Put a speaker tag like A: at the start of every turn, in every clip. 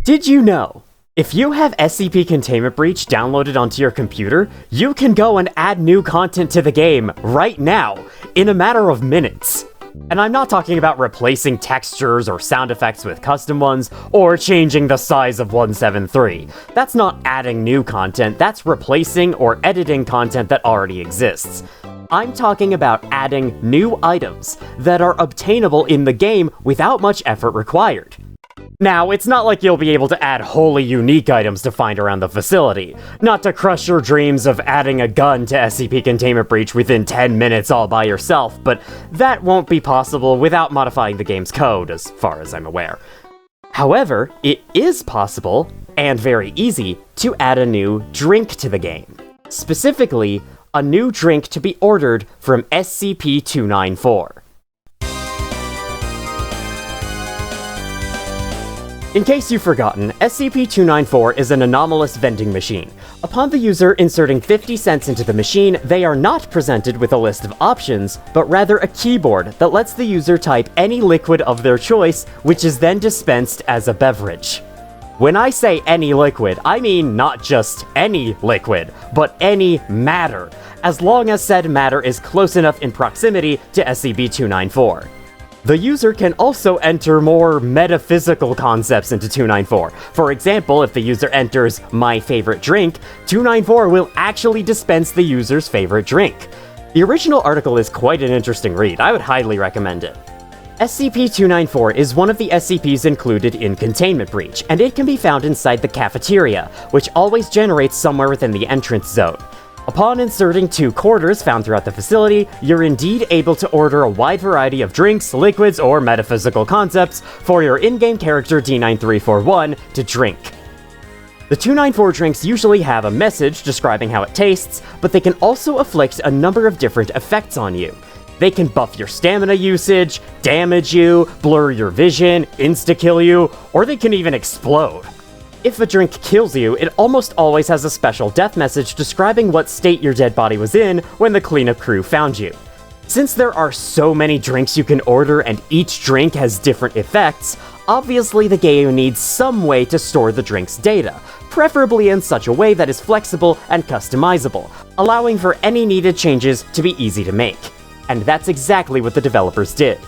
A: Did you know? If you have SCP Containment Breach downloaded onto your computer, you can go and add new content to the game right now, in a matter of minutes. And I'm not talking about replacing textures or sound effects with custom ones, or changing the size of 173. That's not adding new content, that's replacing or editing content that already exists. I'm talking about adding new items that are obtainable in the game without much effort required. Now, it's not like you'll be able to add wholly unique items to find around the facility, not to crush your dreams of adding a gun to SCP Containment Breach within 10 minutes all by yourself, but that won't be possible without modifying the game's code, as far as I'm aware. However, it is possible, and very easy, to add a new drink to the game. Specifically, a new drink to be ordered from SCP-294. In case you've forgotten, SCP-294 is an anomalous vending machine. Upon the user inserting 50 cents into the machine, they are not presented with a list of options, but rather a keyboard that lets the user type any liquid of their choice, which is then dispensed as a beverage. When I say any liquid, I mean not just any liquid, but any matter, as long as said matter is close enough in proximity to SCP-294. The user can also enter more metaphysical concepts into 294. For example, if the user enters my favorite drink, 294 will actually dispense the user's favorite drink. The original article is quite an interesting read. I would highly recommend it. SCP-294 is one of the SCPs included in Containment Breach, and it can be found inside the cafeteria, which always generates somewhere within the entrance zone. Upon inserting 2 quarters found throughout the facility, you're indeed able to order a wide variety of drinks, liquids, or metaphysical concepts for your in-game character D9341 to drink. The 294 drinks usually have a message describing how it tastes, but they can also inflict a number of different effects on you. They can buff your stamina usage, damage you, blur your vision, insta-kill you, or they can even explode. If a drink kills you, it almost always has a special death message describing what state your dead body was in when the cleanup crew found you. Since there are so many drinks you can order and each drink has different effects, obviously the game needs some way to store the drink's data, preferably in such a way that is flexible and customizable, allowing for any needed changes to be easy to make. And that's exactly what the developers did.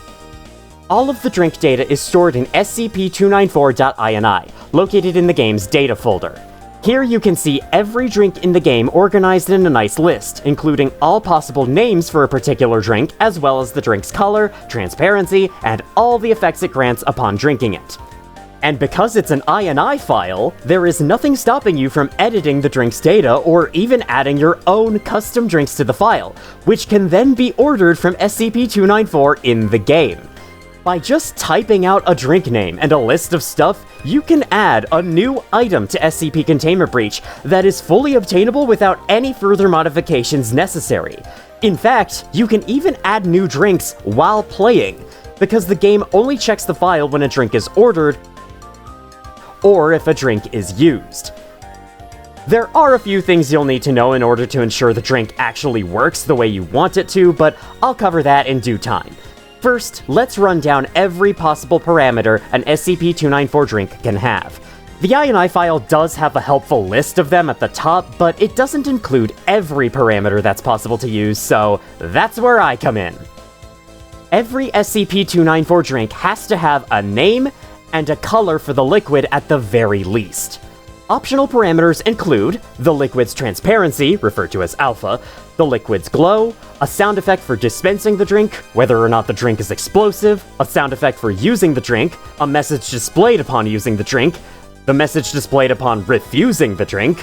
A: All of the drink data is stored in SCP-294.ini, located in the game's data folder. Here you can see every drink in the game organized in a nice list, including all possible names for a particular drink, as well as the drink's color, transparency, and all the effects it grants upon drinking it. And because it's an INI file, there is nothing stopping you from editing the drink's data or even adding your own custom drinks to the file, which can then be ordered from SCP-294 in the game. By just typing out a drink name and a list of stuff, you can add a new item to SCP Containment Breach that is fully obtainable without any further modifications necessary. In fact, you can even add new drinks while playing, because the game only checks the file when a drink is ordered or if a drink is used. There are a few things you'll need to know in order to ensure the drink actually works the way you want it to, but I'll cover that in due time. First, let's run down every possible parameter an SCP-294 drink can have. The INI file does have a helpful list of them at the top, but it doesn't include every parameter that's possible to use, so that's where I come in. Every SCP-294 drink has to have a name and a color for the liquid at the very least. Optional parameters include the liquid's transparency, referred to as alpha, the liquid's glow, a sound effect for dispensing the drink, whether or not the drink is explosive, a sound effect for using the drink, a message displayed upon using the drink, the message displayed upon refusing the drink,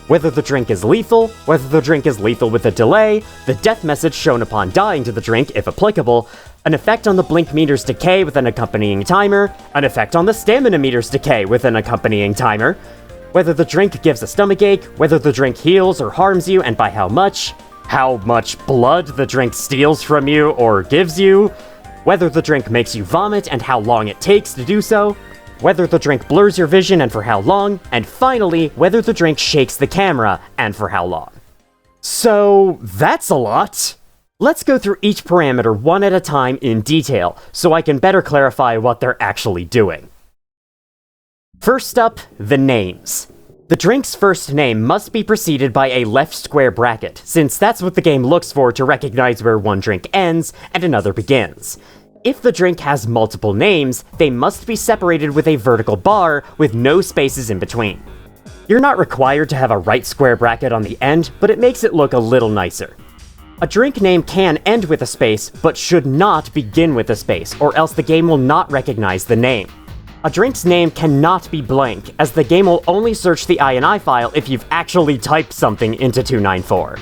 A: whether the drink is lethal, whether the drink is lethal with a delay, the death message shown upon dying to the drink, if applicable, an effect on the blink meter's decay with an accompanying timer, an effect on the stamina meter's decay with an accompanying timer, whether the drink gives a stomachache, whether the drink heals or harms you and by how much blood the drink steals from you or gives you, whether the drink makes you vomit and how long it takes to do so, whether the drink blurs your vision and for how long, and finally, whether the drink shakes the camera and for how long. So, that's a lot. Let's go through each parameter one at a time in detail, so I can better clarify what they're actually doing. First up, the names. The drink's first name must be preceded by a left square bracket, since that's what the game looks for to recognize where one drink ends and another begins. If the drink has multiple names, they must be separated with a vertical bar with no spaces in between. You're not required to have a right square bracket on the end, but it makes it look a little nicer. A drink name can end with a space, but should not begin with a space, or else the game will not recognize the name. A drink's name cannot be blank, as the game will only search the INI file if you've actually typed something into 294.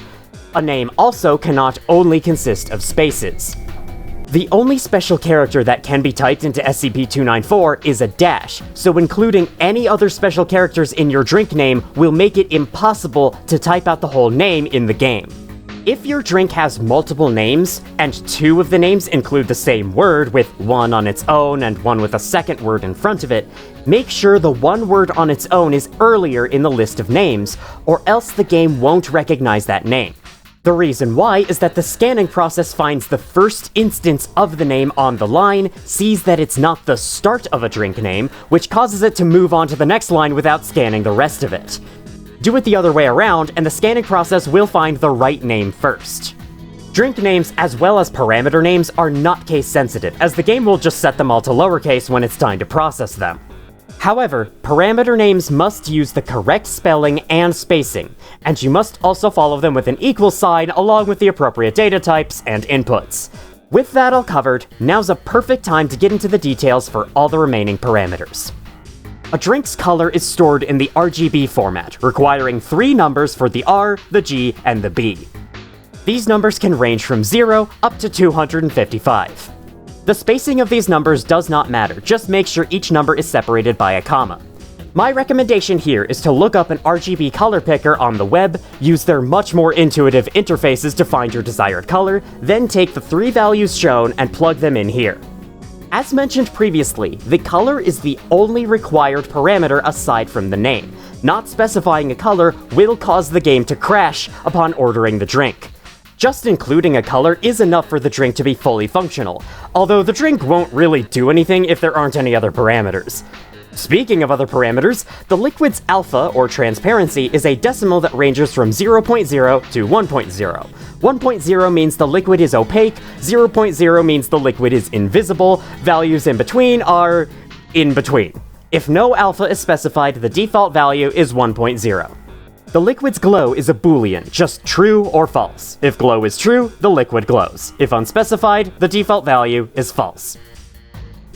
A: A name also cannot only consist of spaces. The only special character that can be typed into SCP-294 is a dash, so including any other special characters in your drink name will make it impossible to type out the whole name in the game. If your drink has multiple names, and two of the names include the same word with one on its own and one with a second word in front of it, make sure the one word on its own is earlier in the list of names, or else the game won't recognize that name. The reason why is that the scanning process finds the first instance of the name on the line, sees that it's not the start of a drink name, which causes it to move on to the next line without scanning the rest of it. Do it the other way around, and the scanning process will find the right name first. Drink names as well as parameter names are not case sensitive, as the game will just set them all to lowercase when it's time to process them. However, parameter names must use the correct spelling and spacing, and you must also follow them with an equal sign along with the appropriate data types and inputs. With that all covered, now's a perfect time to get into the details for all the remaining parameters. A drink's color is stored in the RGB format, requiring 3 numbers for the R, the G, and the B. These numbers can range from 0 up to 255. The spacing of these numbers does not matter, just make sure each number is separated by a comma. My recommendation here is to look up an RGB color picker on the web, use their much more intuitive interfaces to find your desired color, then take the 3 values shown and plug them in here. As mentioned previously, the color is the only required parameter aside from the name. Not specifying a color will cause the game to crash upon ordering the drink. Just including a color is enough for the drink to be fully functional, although the drink won't really do anything if there aren't any other parameters. Speaking of other parameters, the liquid's alpha, or transparency, is a decimal that ranges from 0.0 to 1.0. 1.0 means the liquid is opaque, 0.0 means the liquid is invisible, values in between are in between. If no alpha is specified, the default value is 1.0. The liquid's glow is a boolean, just true or false. If glow is true, the liquid glows. If unspecified, the default value is false.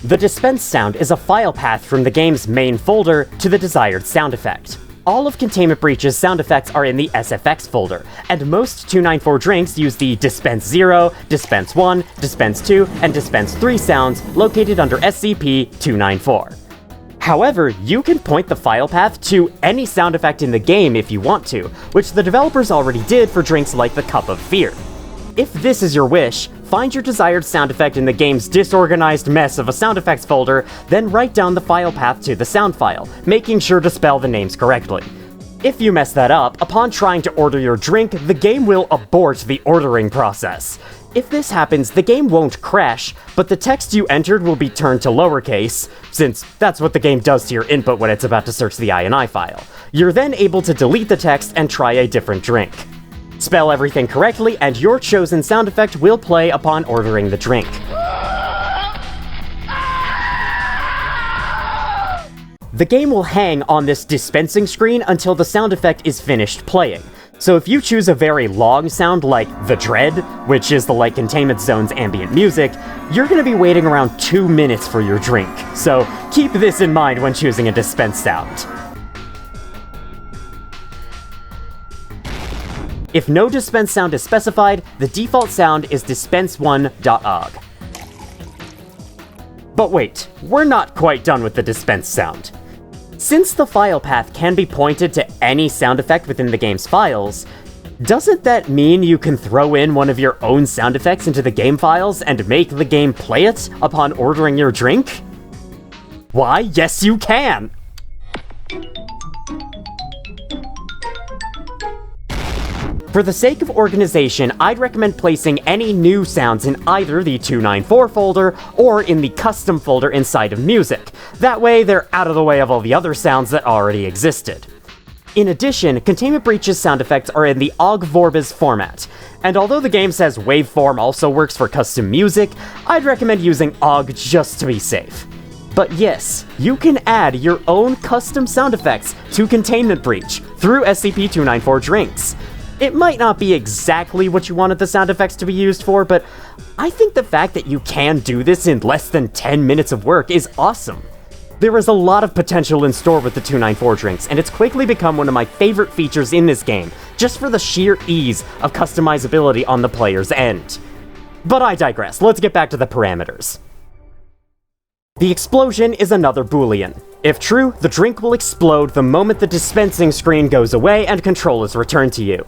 A: The dispense sound is a file path from the game's main folder to the desired sound effect. All of Containment Breach's sound effects are in the SFX folder, and most 294 drinks use the Dispense 0, Dispense 1, Dispense 2, and Dispense 3 sounds located under SCP-294. However, you can point the file path to any sound effect in the game if you want to, which the developers already did for drinks like the Cup of Fear. If this is your wish, find your desired sound effect in the game's disorganized mess of a sound effects folder, then write down the file path to the sound file, making sure to spell the names correctly. If you mess that up, upon trying to order your drink, the game will abort the ordering process. If this happens, the game won't crash, but the text you entered will be turned to lowercase, since that's what the game does to your input when it's about to search the INI file. You're then able to delete the text and try a different drink. Spell everything correctly, and your chosen sound effect will play upon ordering the drink. The game will hang on this dispensing screen until the sound effect is finished playing. So if you choose a very long sound like The Dread, which is the light containment zone's ambient music, you're going to be waiting around 2 minutes for your drink. So keep this in mind when choosing a dispense sound. If no dispense sound is specified, the default sound is dispense1.og. But wait, we're not quite done with the dispense sound. Since the file path can be pointed to any sound effect within the game's files, doesn't that mean you can throw in one of your own sound effects into the game files and make the game play it upon ordering your drink? Why, yes you can! For the sake of organization, I'd recommend placing any new sounds in either the 294 folder or in the custom folder inside of music. That way, they're out of the way of all the other sounds that already existed. In addition, Containment Breach's sound effects are in the OGG Vorbis format, and although the game says waveform also works for custom music, I'd recommend using OGG just to be safe. But yes, you can add your own custom sound effects to Containment Breach through SCP-294 drinks. It might not be exactly what you wanted the sound effects to be used for, but I think the fact that you can do this in less than 10 minutes of work is awesome. There is a lot of potential in store with the 294 drinks, and it's quickly become one of my favorite features in this game, just for the sheer ease of customizability on the player's end. But I digress, let's get back to the parameters. The explosion is another boolean. If true, the drink will explode the moment the dispensing screen goes away and control is returned to you.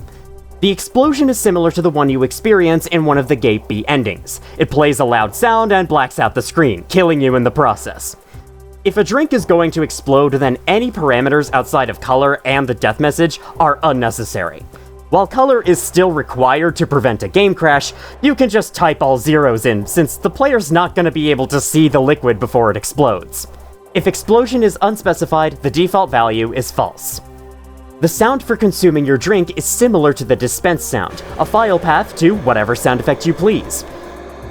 A: The explosion is similar to the one you experience in one of the Gate B endings. It plays a loud sound and blacks out the screen, killing you in the process. If a drink is going to explode, then any parameters outside of color and the death message are unnecessary. While color is still required to prevent a game crash, you can just type all zeros in, since the player's not going to be able to see the liquid before it explodes. If explosion is unspecified, the default value is false. The sound for consuming your drink is similar to the dispense sound, a file path to whatever sound effect you please.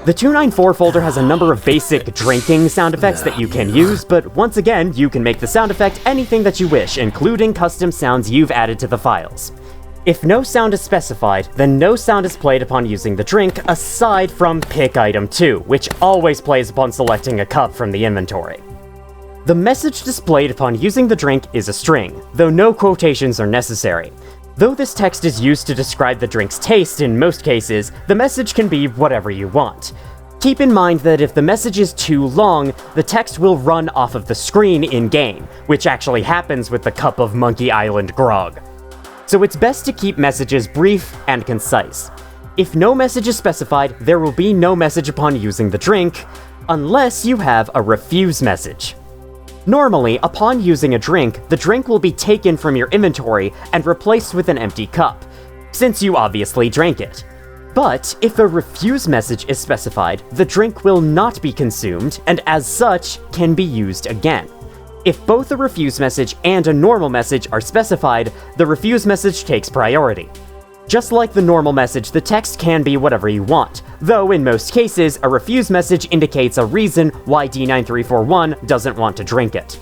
A: The 294 folder has a number of basic drinking sound effects that you can use, but once again, you can make the sound effect anything that you wish, including custom sounds you've added to the files. If no sound is specified, then no sound is played upon using the drink, aside from Pick Item 2, which always plays upon selecting a cup from the inventory. The message displayed upon using the drink is a string, though no quotations are necessary. Though this text is used to describe the drink's taste in most cases, the message can be whatever you want. Keep in mind that if the message is too long, the text will run off of the screen in-game, which actually happens with the Cup of Monkey Island grog. So it's best to keep messages brief and concise. If no message is specified, there will be no message upon using the drink, unless you have a refuse message. Normally, upon using a drink, the drink will be taken from your inventory and replaced with an empty cup, since you obviously drank it. But if a refuse message is specified, the drink will not be consumed, and as such, can be used again. If both a refuse message and a normal message are specified, the refuse message takes priority. Just like the normal message, the text can be whatever you want, though in most cases, a refuse message indicates a reason why D9341 doesn't want to drink it.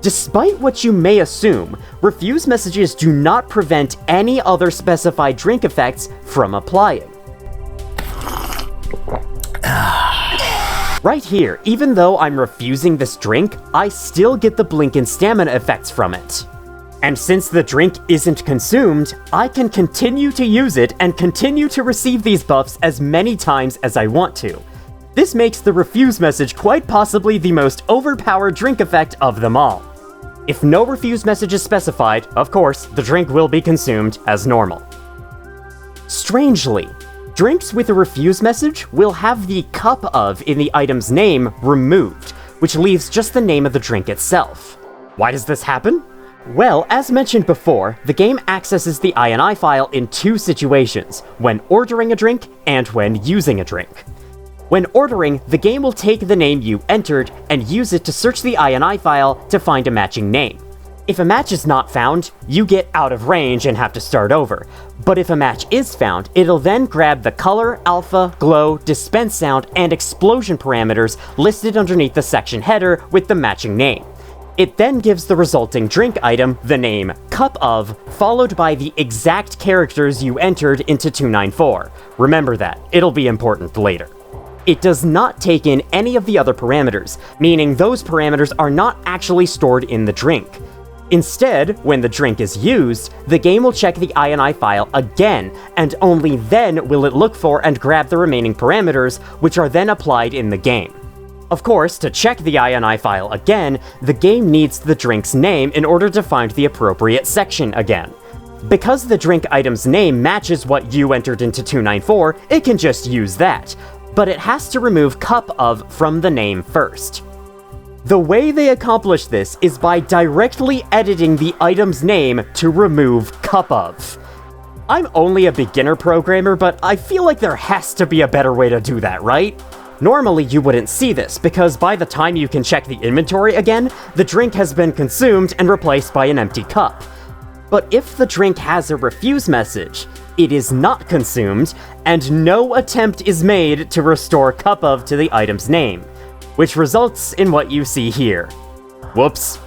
A: Despite what you may assume, refuse messages do not prevent any other specified drink effects from applying. Right here, even though I'm refusing this drink, I still get the blink and stamina effects from it. And since the drink isn't consumed, I can continue to use it and continue to receive these buffs as many times as I want to. This makes the refuse message quite possibly the most overpowered drink effect of them all. If no refuse message is specified, of course, the drink will be consumed as normal. Strangely, drinks with a refuse message will have the cup of in the item's name removed, which leaves just the name of the drink itself. Why does this happen? Well, as mentioned before, the game accesses the INI file in two situations, when ordering a drink and when using a drink. When ordering, the game will take the name you entered and use it to search the INI file to find a matching name. If a match is not found, you get out of range and have to start over. But if a match is found, it'll then grab the color, alpha, glow, dispense sound, and explosion parameters listed underneath the section header with the matching name. It then gives the resulting drink item the name Cup of, followed by the exact characters you entered into 294. Remember that, it'll be important later. It does not take in any of the other parameters, meaning those parameters are not actually stored in the drink. Instead, when the drink is used, the game will check the INI file again, and only then will it look for and grab the remaining parameters, which are then applied in the game. Of course, to check the INI file again, the game needs the drink's name in order to find the appropriate section again. Because the drink item's name matches what you entered into 294, it can just use that, but it has to remove cup of from the name first. The way they accomplish this is by directly editing the item's name to remove cup of. I'm only a beginner programmer, but I feel like there has to be a better way to do that, right? Normally you wouldn't see this, because by the time you can check the inventory again, the drink has been consumed and replaced by an empty cup. But if the drink has a refuse message, it is not consumed, and no attempt is made to restore cup of to the item's name, which results in what you see here. Whoops.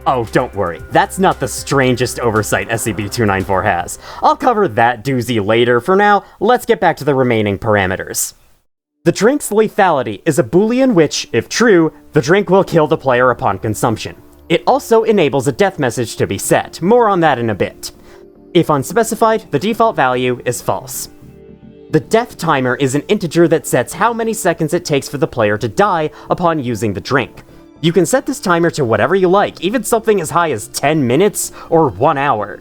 A: Oh, don't worry, that's not the strangest oversight SCP-294 has. I'll cover that doozy later. For now, let's get back to the remaining parameters. The drink's lethality is a boolean which, if true, the drink will kill the player upon consumption. It also enables a death message to be set, more on that in a bit. If unspecified, the default value is false. The death timer is an integer that sets how many seconds it takes for the player to die upon using the drink. You can set this timer to whatever you like, even something as high as 10 minutes or 1 hour.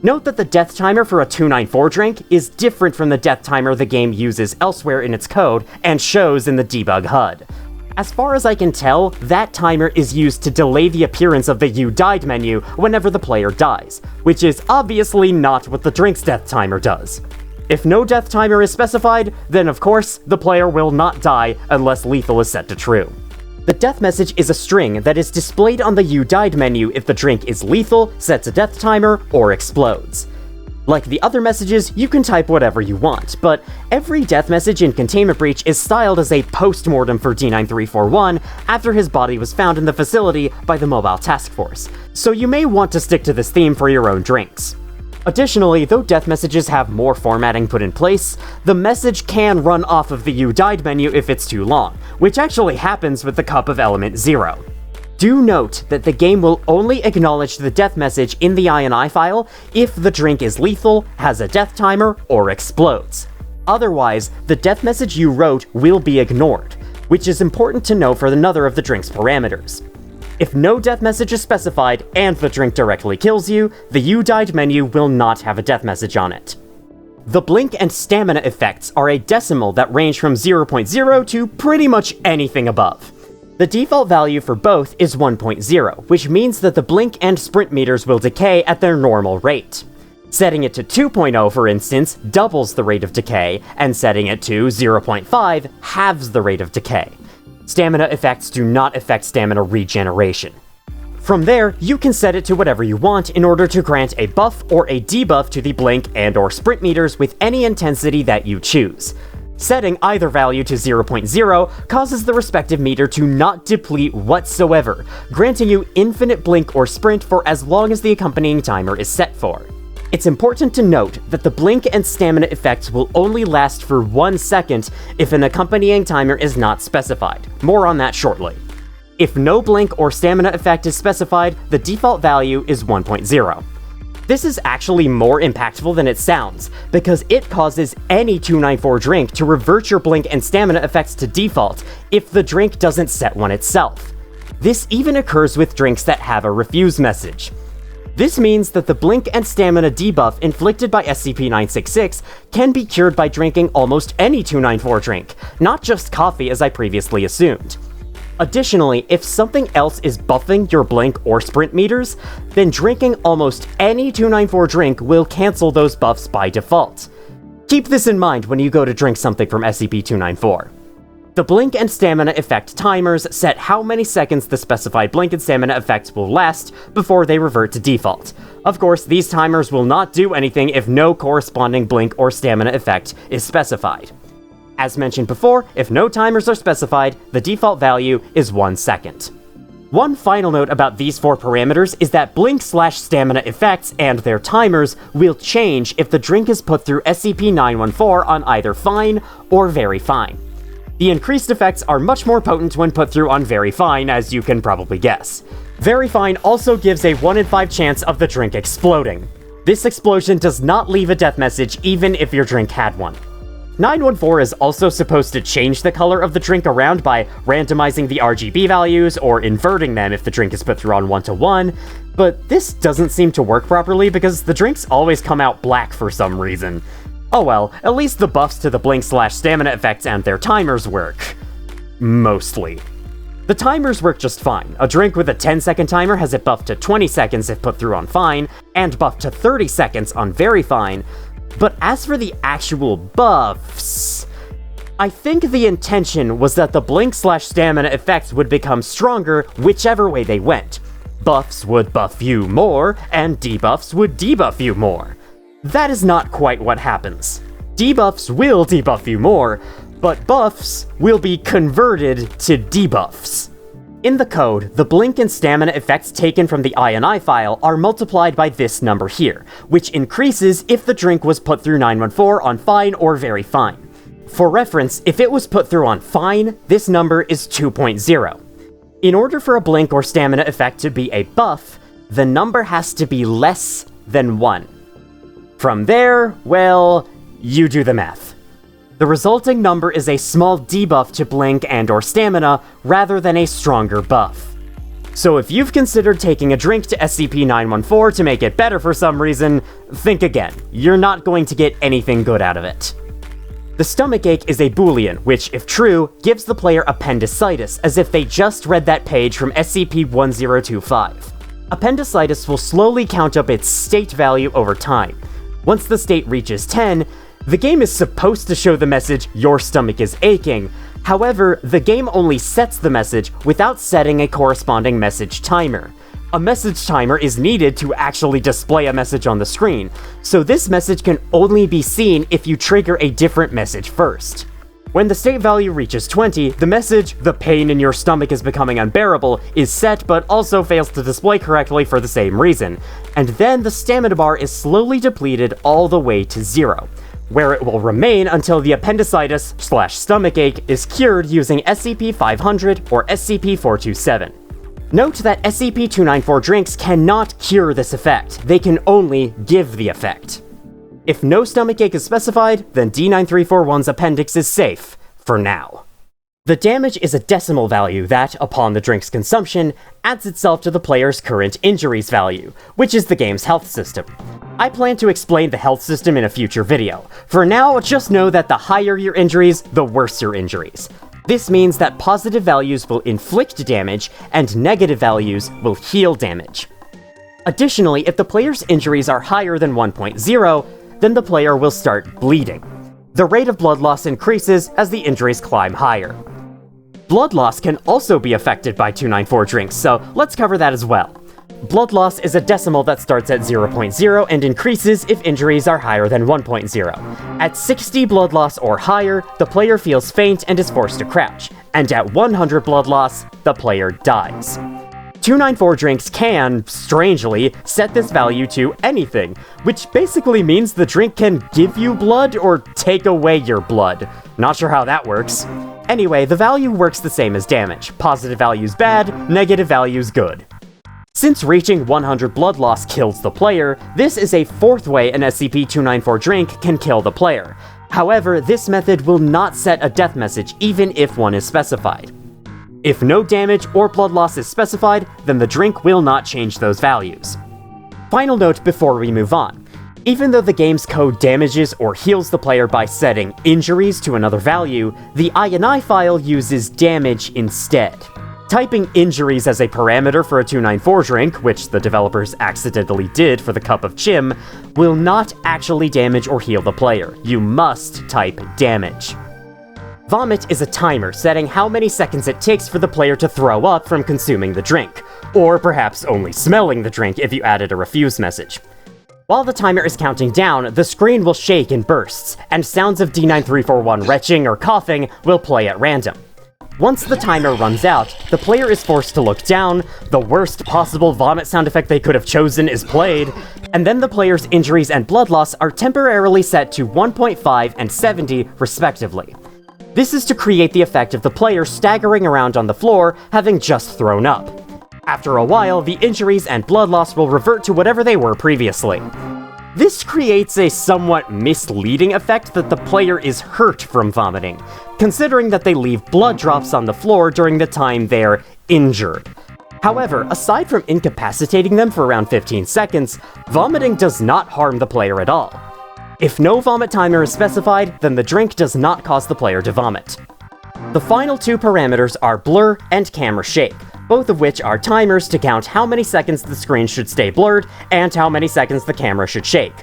A: Note that the death timer for a 294 drink is different from the death timer the game uses elsewhere in its code and shows in the debug HUD. As far as I can tell, that timer is used to delay the appearance of the "You Died" menu whenever the player dies, which is obviously not what the drink's death timer does. If no death timer is specified, then of course, the player will not die unless lethal is set to true. The death message is a string that is displayed on the "You Died" menu if the drink is lethal, sets a death timer, or explodes. Like the other messages, you can type whatever you want, but every death message in Containment Breach is styled as a post-mortem for D9341 after his body was found in the facility by the Mobile Task Force, so you may want to stick to this theme for your own drinks. Additionally, though death messages have more formatting put in place, the message can run off of the "You Died" menu if it's too long, which actually happens with the cup of element 0. Do note that the game will only acknowledge the death message in the INI file if the drink is lethal, has a death timer, or explodes. Otherwise, the death message you wrote will be ignored, which is important to know for another of the drink's parameters. If no death message is specified and the drink directly kills you, the "You Died" menu will not have a death message on it. The blink and stamina effects are a decimal that range from 0.0 to pretty much anything above. The default value for both is 1.0, which means that the blink and sprint meters will decay at their normal rate. Setting it to 2.0, for instance, doubles the rate of decay, and setting it to 0.5 halves the rate of decay. Stamina effects do not affect stamina regeneration. From there, you can set it to whatever you want in order to grant a buff or a debuff to the blink and/or sprint meters with any intensity that you choose. Setting either value to 0.0 causes the respective meter to not deplete whatsoever, granting you infinite blink or sprint for as long as the accompanying timer is set for. It's important to note that the blink and stamina effects will only last for 1 second if an accompanying timer is not specified. More on that shortly. If no blink or stamina effect is specified, the default value is 1.0. This is actually more impactful than it sounds, because it causes any 294 drink to revert your blink and stamina effects to default if the drink doesn't set one itself. This even occurs with drinks that have a refuse message. This means that the blink and stamina debuff inflicted by SCP-966 can be cured by drinking almost any 294 drink, not just coffee as I previously assumed. Additionally, if something else is buffing your blink or sprint meters, then drinking almost any 294 drink will cancel those buffs by default. Keep this in mind when you go to drink something from SCP-294. The blink and stamina effect timers set how many seconds the specified blink and stamina effects will last before they revert to default. Of course, these timers will not do anything if no corresponding blink or stamina effect is specified. As mentioned before, if no timers are specified, the default value is 1 second. One final note about these 4 parameters is that blink/stamina effects and their timers will change if the drink is put through SCP-914 on either fine or very fine. The increased effects are much more potent when put through on very fine, as you can probably guess. Very fine also gives a 1 in 5 chance of the drink exploding. This explosion does not leave a death message even if your drink had one. 914 is also supposed to change the color of the drink around by randomizing the RGB values or inverting them if the drink is put through on 1-to-1, but this doesn't seem to work properly because the drinks always come out black for some reason. Oh well, at least the buffs to the blink/stamina effects and their timers work. Mostly. The timers work just fine. A drink with a 10-second timer has it buffed to 20 seconds if put through on fine, and buffed to 30 seconds on very fine, But as for the actual buffs, I think the intention was that the blink/stamina effects would become stronger whichever way they went. Buffs would buff you more, and debuffs would debuff you more. That is not quite what happens. Debuffs will debuff you more, but buffs will be converted to debuffs. In the code, the blink and stamina effects taken from the INI file are multiplied by this number here, which increases if the drink was put through 914 on fine or very fine. For reference, if it was put through on fine, this number is 2.0. In order for a blink or stamina effect to be a buff, the number has to be less than 1. From there, well, you do the math. The resulting number is a small debuff to blink and or stamina, rather than a stronger buff. So if you've considered taking a drink to SCP-914 to make it better for some reason, think again. You're not going to get anything good out of it. The stomachache is a boolean, which, if true, gives the player appendicitis, as if they just read that page from SCP-1025. Appendicitis will slowly count up its state value over time. Once the state reaches 10, the game is supposed to show the message, "Your stomach is aching." However, the game only sets the message without setting a corresponding message timer. A message timer is needed to actually display a message on the screen, so this message can only be seen if you trigger a different message first. When the state value reaches 20, the message, "The pain in your stomach is becoming unbearable," is set but also fails to display correctly for the same reason, and then the stamina bar is slowly depleted all the way to 0. Where it will remain until the appendicitis/stomachache is cured using SCP-500 or SCP-427. Note that SCP-294 drinks cannot cure this effect, they can only give the effect. If no stomachache is specified, then D9341's appendix is safe, for now. The damage is a decimal value that, upon the drink's consumption, adds itself to the player's current injuries value, which is the game's health system. I plan to explain the health system in a future video. For now, just know that the higher your injuries, the worse your injuries. This means that positive values will inflict damage, and negative values will heal damage. Additionally, if the player's injuries are higher than 1.0, then the player will start bleeding. The rate of blood loss increases as the injuries climb higher. Blood loss can also be affected by 294 drinks, so let's cover that as well. Blood loss is a decimal that starts at 0.0 and increases if injuries are higher than 1.0. At 60 blood loss or higher, the player feels faint and is forced to crouch, and at 100 blood loss, the player dies. 294 drinks can, strangely, set this value to anything, which basically means the drink can give you blood or take away your blood. Not sure how that works. Anyway, the value works the same as damage. Positive values bad, negative values good. Since reaching 100 blood loss kills the player, this is a fourth way an SCP-294 drink can kill the player. However, this method will not set a death message even if one is specified. If no damage or blood loss is specified, then the drink will not change those values. Final note before we move on. Even though the game's code damages or heals the player by setting injuries to another value, the INI file uses damage instead. Typing injuries as a parameter for a 294 drink, which the developers accidentally did for the Cup of Chim, will not actually damage or heal the player. You must type damage. Vomit is a timer setting how many seconds it takes for the player to throw up from consuming the drink, or perhaps only smelling the drink if you added a refuse message. While the timer is counting down, the screen will shake in bursts, and sounds of D9341 retching or coughing will play at random. Once the timer runs out, the player is forced to look down, the worst possible vomit sound effect they could have chosen is played, and then the player's injuries and blood loss are temporarily set to 1.5 and 70 respectively. This is to create the effect of the player staggering around on the floor, having just thrown up. After a while, the injuries and blood loss will revert to whatever they were previously. This creates a somewhat misleading effect that the player is hurt from vomiting, considering that they leave blood drops on the floor during the time they're injured. However, aside from incapacitating them for around 15 seconds, vomiting does not harm the player at all. If no vomit timer is specified, then the drink does not cause the player to vomit. The final two parameters are blur and camerashake, both of which are timers to count how many seconds the screen should stay blurred and how many seconds the camera should shake.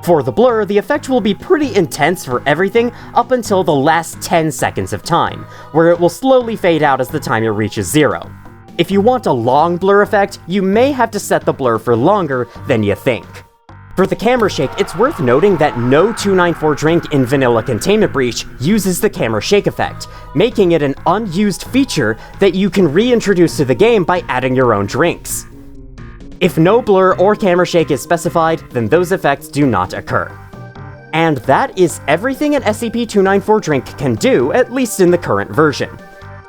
A: For the blur, the effect will be pretty intense for everything up until the last 10 seconds of time, where it will slowly fade out as the timer reaches 0. If you want a long blur effect, you may have to set the blur for longer than you think. For the camerashake, it's worth noting that no 294 drink in vanilla Containment Breach uses the camerashake effect, making it an unused feature that you can reintroduce to the game by adding your own drinks. If no blur or camerashake is specified, then those effects do not occur. And that is everything an SCP-294 drink can do, at least in the current version.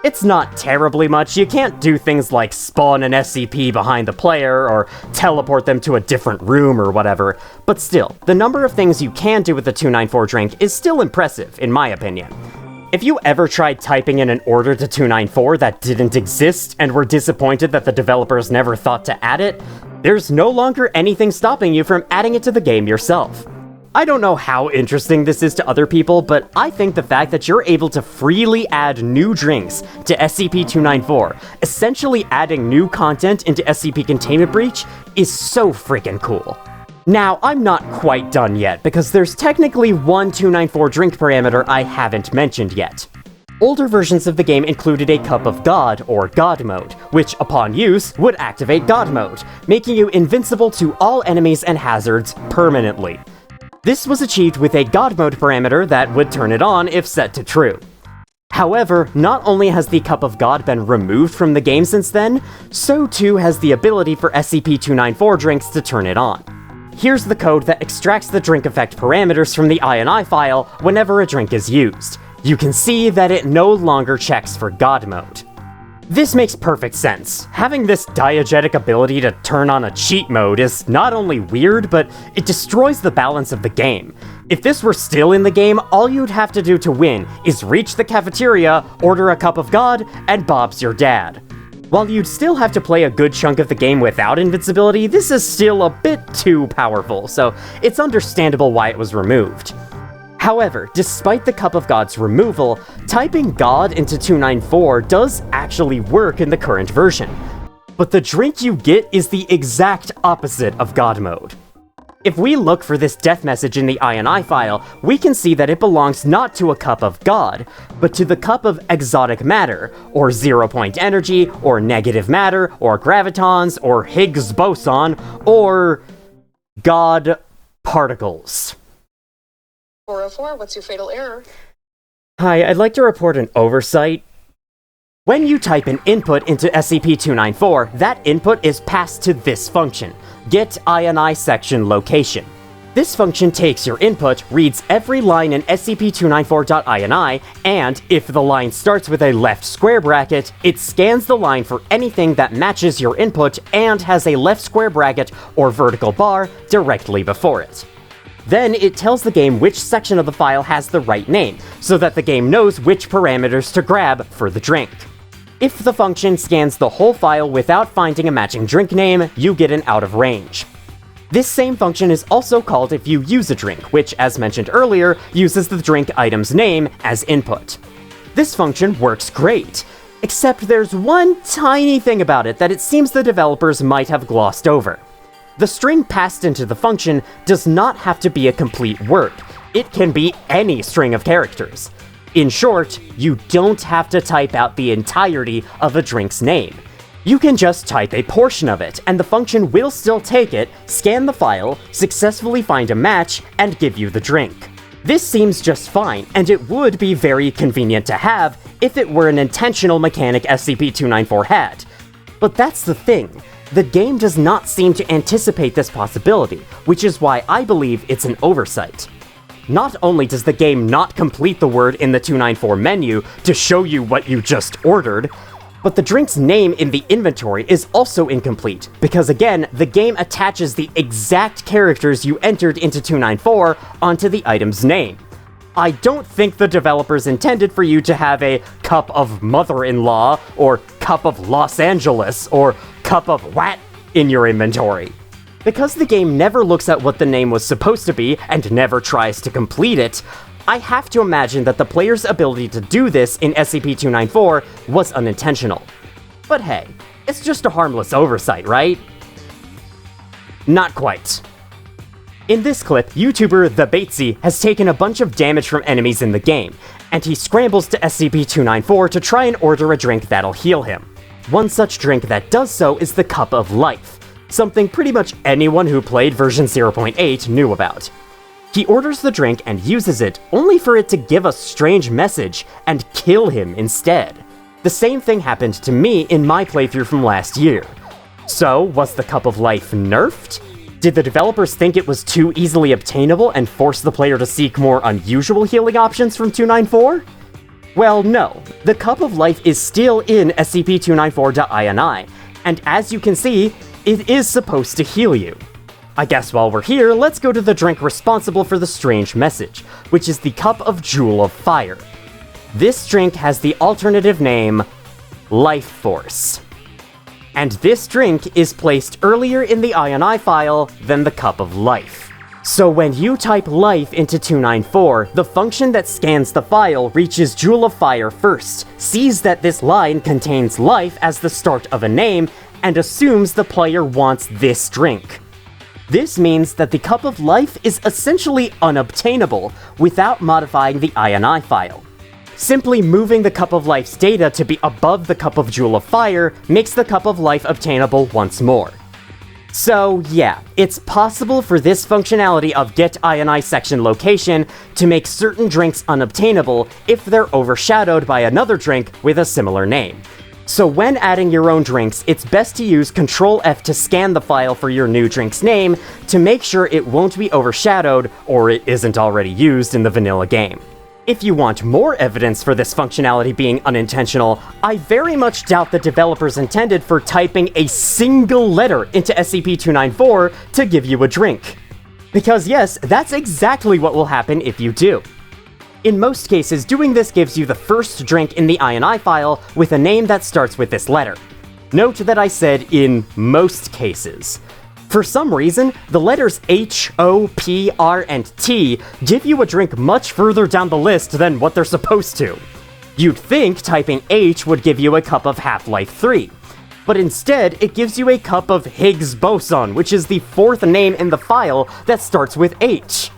A: It's not terribly much. You can't do things like spawn an SCP behind the player or teleport them to a different room or whatever, but still, the number of things you can do with the 294 drink is still impressive, in my opinion. If you ever tried typing in an order to 294 that didn't exist and were disappointed that the developers never thought to add it, there's no longer anything stopping you from adding it to the game yourself. I don't know how interesting this is to other people, but I think the fact that you're able to freely add new drinks to SCP-294, essentially adding new content into SCP Containment Breach, is so freaking cool. Now, I'm not quite done yet, because there's technically one 294 drink parameter I haven't mentioned yet. Older versions of the game included a Cup of God, or God mode, which, upon use, would activate God mode, making you invincible to all enemies and hazards permanently. This was achieved with a God mode parameter that would turn it on if set to true. However, not only has the Cup of God been removed from the game since then, so too has the ability for SCP-294 drinks to turn it on. Here's the code that extracts the drink effect parameters from the INI file whenever a drink is used. You can see that it no longer checks for God mode. This makes perfect sense. Having this diegetic ability to turn on a cheat mode is not only weird, but it destroys the balance of the game. If this were still in the game, all you'd have to do to win is reach the cafeteria, order a cup of God, and Bob's your dad. While you'd still have to play a good chunk of the game without invincibility, this is still a bit too powerful, so it's understandable why it was removed. However, despite the Cup of God's removal, typing God into 294 does actually work in the current version. But the drink you get is the exact opposite of God mode. If we look for this death message in the INI file, we can see that it belongs not to a Cup of God, but to the Cup of Exotic Matter, or Zero-Point Energy, or Negative Matter, or Gravitons, or Higgs Boson, or God Particles.
B: 404, what's your fatal error?
A: Hi, I'd like to report an oversight. When you type an input into SCP-294, that input is passed to this function, get INI section location. This function takes your input, reads every line in SCP-294.ini, and if the line starts with a left square bracket, it scans the line for anything that matches your input and has a left square bracket or vertical bar directly before it. Then it tells the game which section of the file has the right name, so that the game knows which parameters to grab for the drink. If the function scans the whole file without finding a matching drink name, you get an out of range. This same function is also called if you use a drink, which, as mentioned earlier, uses the drink item's name as input. This function works great, except there's one tiny thing about it that it seems the developers might have glossed over. The string passed into the function does not have to be a complete word. It can be any string of characters. In short, you don't have to type out the entirety of a drink's name. You can just type a portion of it, and the function will still take it, scan the file, successfully find a match, and give you the drink. This seems just fine, and it would be very convenient to have if it were an intentional mechanic SCP-294 had. But that's the thing. The game does not seem to anticipate this possibility, which is why I believe it's an oversight. Not only does the game not complete the word in the 294 menu to show you what you just ordered, but the drink's name in the inventory is also incomplete, because again, the game attaches the exact characters you entered into 294 onto the item's name. I don't think the developers intended for you to have a Cup of Mother-in-Law, or Cup of Los Angeles, or Cup of Wat in your inventory. Because the game never looks at what the name was supposed to be and never tries to complete it, I have to imagine that the player's ability to do this in SCP-294 was unintentional. But hey, it's just a harmless oversight, right? Not quite. In this clip, YouTuber The Batesy has taken a bunch of damage from enemies in the game, and he scrambles to SCP-294 to try and order a drink that'll heal him. One such drink that does so is the Cup of Life, something pretty much anyone who played version 0.8 knew about. He orders the drink and uses it, only for it to give a strange message and kill him instead. The same thing happened to me in my playthrough from last year. So, was the Cup of Life nerfed? Did the developers think it was too easily obtainable and force the player to seek more unusual healing options from 294? Well, no. The Cup of Life is still in SCP-294.ini, and as you can see, it is supposed to heal you. I guess while we're here, let's go to the drink responsible for the strange message, which is the Cup of Jewel of Fire. This drink has the alternative name, Life Force. And this drink is placed earlier in the INI file than the Cup of Life. So when you type life into 294, the function that scans the file reaches Jewel of Fire first, sees that this line contains life as the start of a name, and assumes the player wants this drink. This means that the Cup of Life is essentially unobtainable without modifying the INI file. Simply moving the Cup of Life's data to be above the Cup of Jewel of Fire makes the Cup of Life obtainable once more. So yeah, it's possible for this functionality of Get INI Section Location to make certain drinks unobtainable if they're overshadowed by another drink with a similar name. So when adding your own drinks, it's best to use Ctrl-F to scan the file for your new drink's name to make sure it won't be overshadowed or it isn't already used in the vanilla game. If you want more evidence for this functionality being unintentional, I very much doubt the developers intended for typing a single letter into SCP-294 to give you a drink. Because yes, that's exactly what will happen if you do. In most cases, doing this gives you the first drink in the INI file with a name that starts with this letter. Note that I said in most cases. For some reason, the letters H, O, P, R, and T give you a drink much further down the list than what they're supposed to. You'd think typing H would give you a cup of Half-Life 3, but instead it gives you a cup of Higgs Boson, which is the fourth name in the file that starts with H.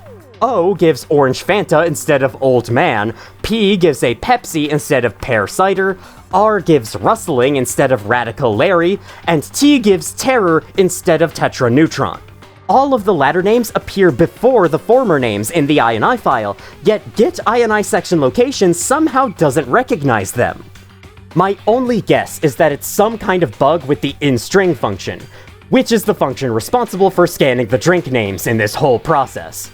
A: O gives Orange Fanta instead of Old Man, P gives a Pepsi instead of Pear Cider, R gives Rustling instead of Radical Larry, and T gives Terror instead of Tetra Neutron. All of the latter names appear before the former names in the INI file, yet Get INI Section Location somehow doesn't recognize them. My only guess is that it's some kind of bug with the inString function, which is the function responsible for scanning the drink names in this whole process.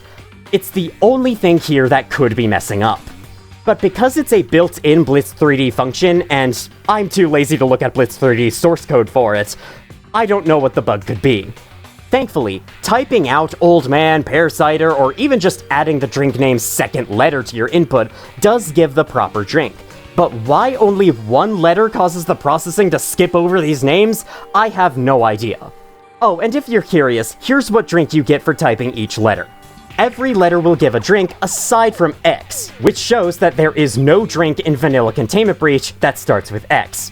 A: It's the only thing here that could be messing up. But because it's a built-in Blitz3D function, and I'm too lazy to look at Blitz3D's source code for it, I don't know what the bug could be. Thankfully, typing out Old Man, Pear Cider, or even just adding the drink name's second letter to your input does give the proper drink. But why only one letter causes the processing to skip over these names, I have no idea. Oh, and if you're curious, here's what drink you get for typing each letter. Every letter will give a drink aside from X, which shows that there is no drink in vanilla Containment Breach that starts with X.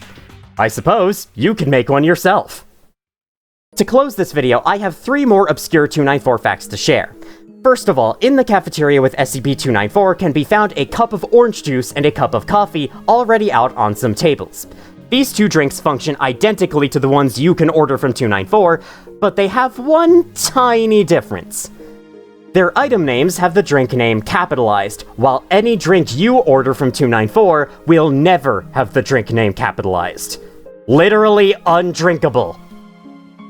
A: I suppose you can make one yourself. To close this video, I have 3 more obscure 294 facts to share. First of all, in the cafeteria with SCP-294 can be found a cup of orange juice and a cup of coffee already out on some tables. These 2 drinks function identically to the ones you can order from 294, but they have one tiny difference. Their item names have the drink name capitalized, while any drink you order from 294 will never have the drink name capitalized. Literally undrinkable.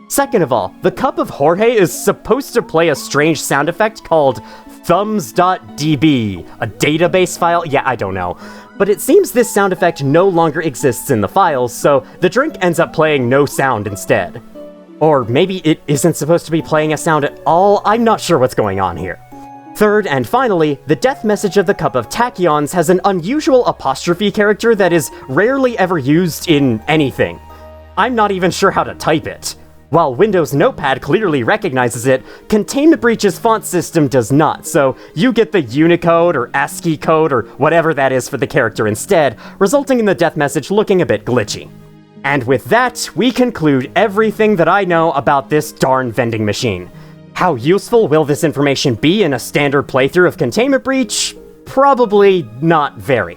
A: Second of all, the cup of Jorge is supposed to play a strange sound effect called thumbs.db, a database file? Yeah, I don't know. But it seems this sound effect no longer exists in the files, so the drink ends up playing no sound instead. Or maybe it isn't supposed to be playing a sound at all, I'm not sure what's going on here. Third and finally, the death message of the Cup of Tachyons has an unusual apostrophe character that is rarely ever used in anything. I'm not even sure how to type it. While Windows Notepad clearly recognizes it, Containment Breach's font system does not, so you get the Unicode or ASCII code or whatever that is for the character instead, resulting in the death message looking a bit glitchy. And with that, we conclude everything that I know about this darn vending machine. How useful will this information be in a standard playthrough of Containment Breach? Probably not very.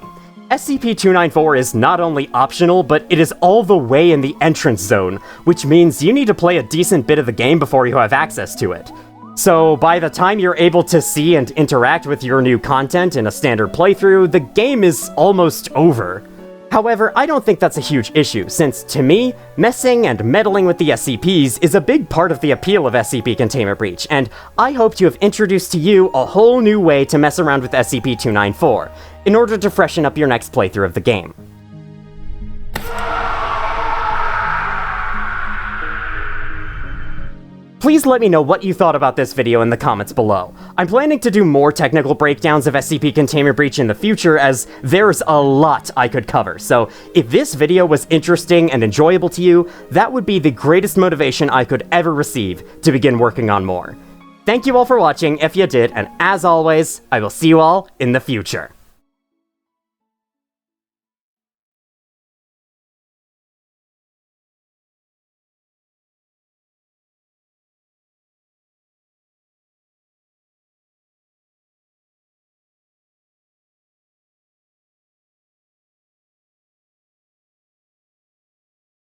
A: SCP-294 is not only optional, but it is all the way in the entrance zone, which means you need to play a decent bit of the game before you have access to it. So by the time you're able to see and interact with your new content in a standard playthrough, the game is almost over. However, I don't think that's a huge issue, since to me, messing and meddling with the SCPs is a big part of the appeal of SCP Containment Breach, and I hope to have introduced to you a whole new way to mess around with SCP-294, in order to freshen up your next playthrough of the game. Please let me know what you thought about this video in the comments below. I'm planning to do more technical breakdowns of SCP Containment Breach in the future, as there's a lot I could cover, so if this video was interesting and enjoyable to you, that would be the greatest motivation I could ever receive to begin working on more. Thank you all for watching if you did, and as always, I will see you all in the future.